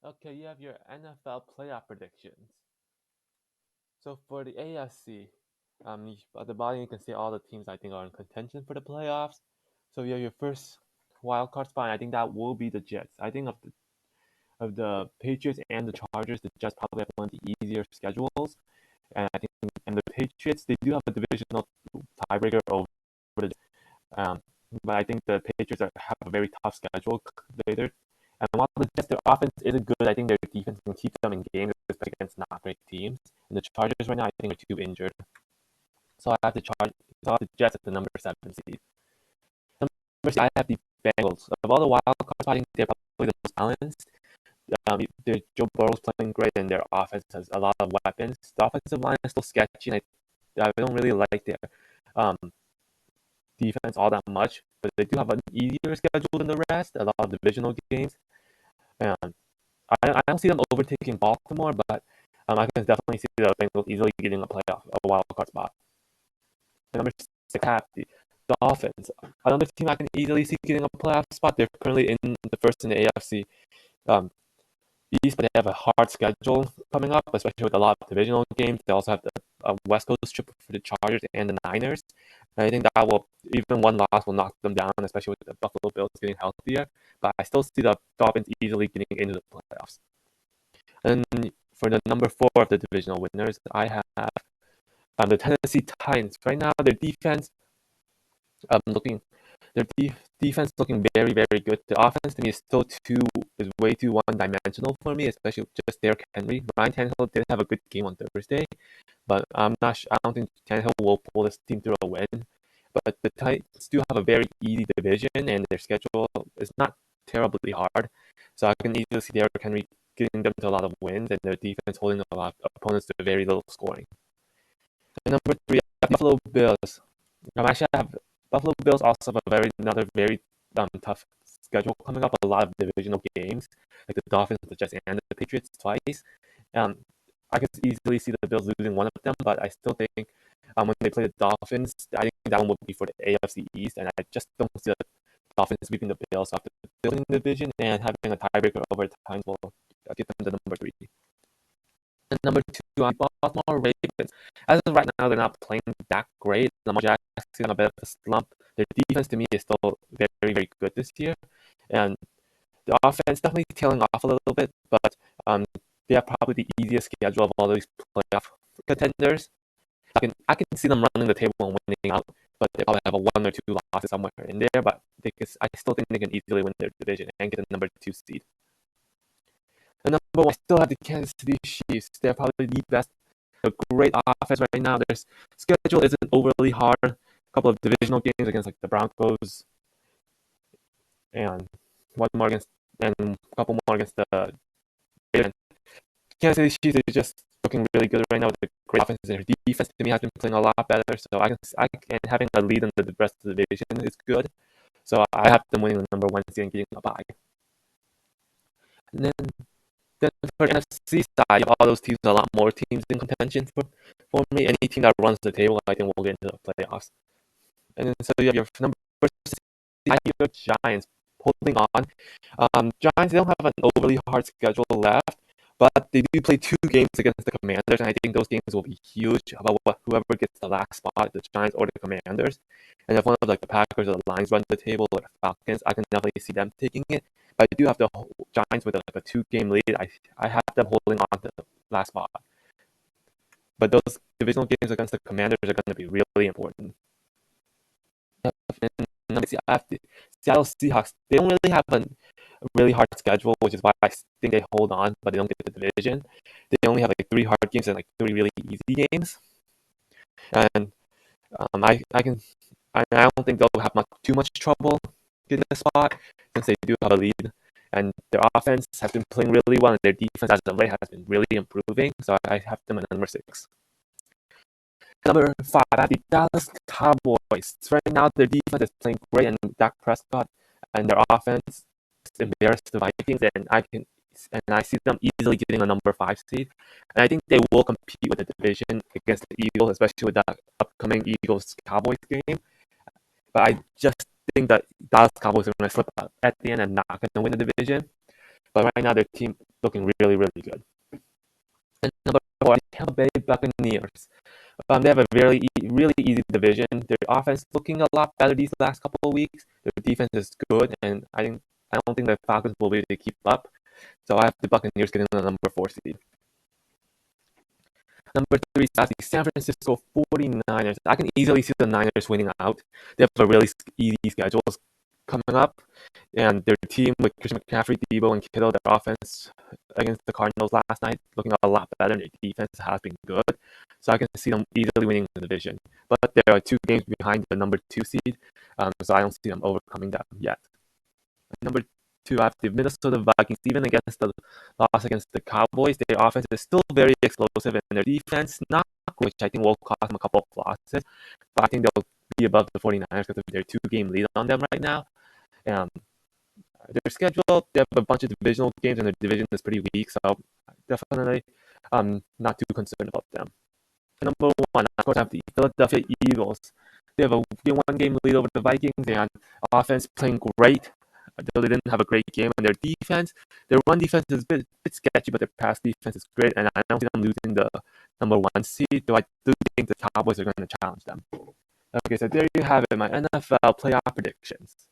Okay, you have your NFL playoff predictions. So for the AFC, at the bottom you can see all the teams I think are in contention for the playoffs. So you have your first wild card spot. And I think that will be the Jets. I think of the Patriots and the Chargers, the Jets probably have one of the easier schedules. And I think and the Patriots they do have a divisional tiebreaker over the um, but I think the Patriots have a very tough schedule later. And while the Jets, their offense isn't good, I think their defense can keep them in games, especially against not great teams. And the Chargers right now, I think, are too injured. So I have the Jets at the number 7 seed. Number 6, I have the Bengals. Of all the wild cards, I think they're probably the most balanced. Joe Burrow's playing great, and their offense has a lot of weapons. The offensive line is still sketchy, and I don't really like their um, defense all that much, but they do have an easier schedule than the rest, a lot of divisional games. And I don't see them overtaking Baltimore, but I can definitely see the Bengals easily getting a wild card spot. And number 6, I have the Dolphins. Another team I can easily see getting a playoff spot. They're currently in the first in the AFC um, East, but they have a hard schedule coming up, especially with a lot of divisional games. They also have the West Coast trip for the Chargers and the Niners. And I think that will even one loss will knock them down, especially with the Buffalo Bills getting healthier. But I still see the Dolphins easily getting into the playoffs. And for the number 4 of the divisional winners, I have the Tennessee Titans. Right now, looking their defense looking very very good. The offense to me is way too one dimensional for me, especially with just Derrick Henry. Ryan Tannehill did have a good game on Thursday, but I don't think Tannehill will pull this team through a win. But the Titans do have a very easy division, and their schedule is not terribly hard. So I can easily see Derrick Henry getting them to a lot of wins, and their defense holding a lot of opponents to very little scoring. And number 3, Buffalo Bills. Actually, I have Buffalo Bills also have another very tough schedule coming up. A lot of divisional games, like the Dolphins, the Jets, and the Patriots twice. Um, I could easily see the Bills losing one of them, but I still think when they play the Dolphins, I think that one will be for the AFC East, and I just don't see the Dolphins sweeping the Bills off the building division and having a tiebreaker over time will get them to number 3. And number 2, Baltimore Ravens. As of right now, they're not playing that great. Lamar Jackson on a bit of a slump. Their defense to me is still very, very good this year. And the offense definitely tailing off a little bit, but they have probably the easiest schedule of all these playoff contenders. I can see them running the table and winning out, but they probably have a 1 or 2 losses somewhere in there. But I still think they can easily win their division and get the number 2 seed. And number 1, I still have the Kansas City Chiefs. They're probably the best, a great offense right now. Their schedule isn't overly hard. A couple of divisional games against like the Broncos, and a couple more against the Ravens. Kansas City Chiefs is just looking really good right now with the great offense. Their defense to me has been playing a lot better. So and having a lead in the rest of the division is good. So I have them winning the number 1 seed and getting a bye. And then for the NFC side, you have all those teams, a lot more teams in contention for me. Any team that runs the table, I think will get into the playoffs. And then so you have your number 6, I have your Giants holding on. Giants, they don't have an overly hard schedule left, but they do play 2 games against the Commanders, and I think those games will be huge about whoever gets the last spot, the Giants or the Commanders. And if one of like the Packers or the Lions run the table or the Falcons, I can definitely see them taking it. But I do have the Giants with like a 2-game lead. I have them holding on to the last spot. But those divisional games against the Commanders are going to be really important. And I have the Seattle Seahawks. They don't really have a really hard schedule, which is why I think they hold on, but they don't get the division. They only have like 3 hard games and like 3 really easy games. And I don't think they'll have too much trouble getting a spot since they do have a lead. And their offense has been playing really well, and their defense as of late has been really improving. So I have them at number 6. Number 5, I have the Dallas Cowboys. Right now, their defense is playing great, and Dak Prescott and their offense embarrassed the Vikings, and I see them easily getting a number 5 seed. And I think they will compete with the division against the Eagles, especially with that upcoming Eagles Cowboys game. But I just think that Dallas Cowboys are going to slip up at the end and not going to win the division. but right now their team looking really, really good. And number 4, Tampa Bay Buccaneers. They have a really easy division. Their offense looking a lot better these last couple of weeks. Their defense is good, and I don't think the Falcons will be able to keep up. So I have the Buccaneers getting the number 4 seed. Number 3, sadly, San Francisco 49ers. I can easily see the Niners winning out. They have a really easy schedule coming up, and their team with Christian McCaffrey, Debo, and Kittle, their offense against the Cardinals last night looking a lot better, and their defense has been good. So I can see them easily winning the division. But they are 2 games behind the number 2 seed, so I don't see them overcoming that yet. Number 2, I have the Minnesota Vikings. Even against the loss against the Cowboys, their offense is still very explosive, and their defense not, which I think will cost them a couple of losses. But I think they'll be above the 49ers because of their 2-game lead on them right now. Their schedule, they have a bunch of divisional games, and their division is pretty weak, so definitely not too concerned about them. And number 1, of course, I have the Philadelphia Eagles. They have a 1-game lead over the Vikings, and offense playing great, though they didn't have a great game. And their run defense is a bit sketchy, but their pass defense is great, and I don't see them losing the number 1 seed, though I do think the Cowboys are going to challenge them. Okay, so there you have it, my NFL playoff predictions.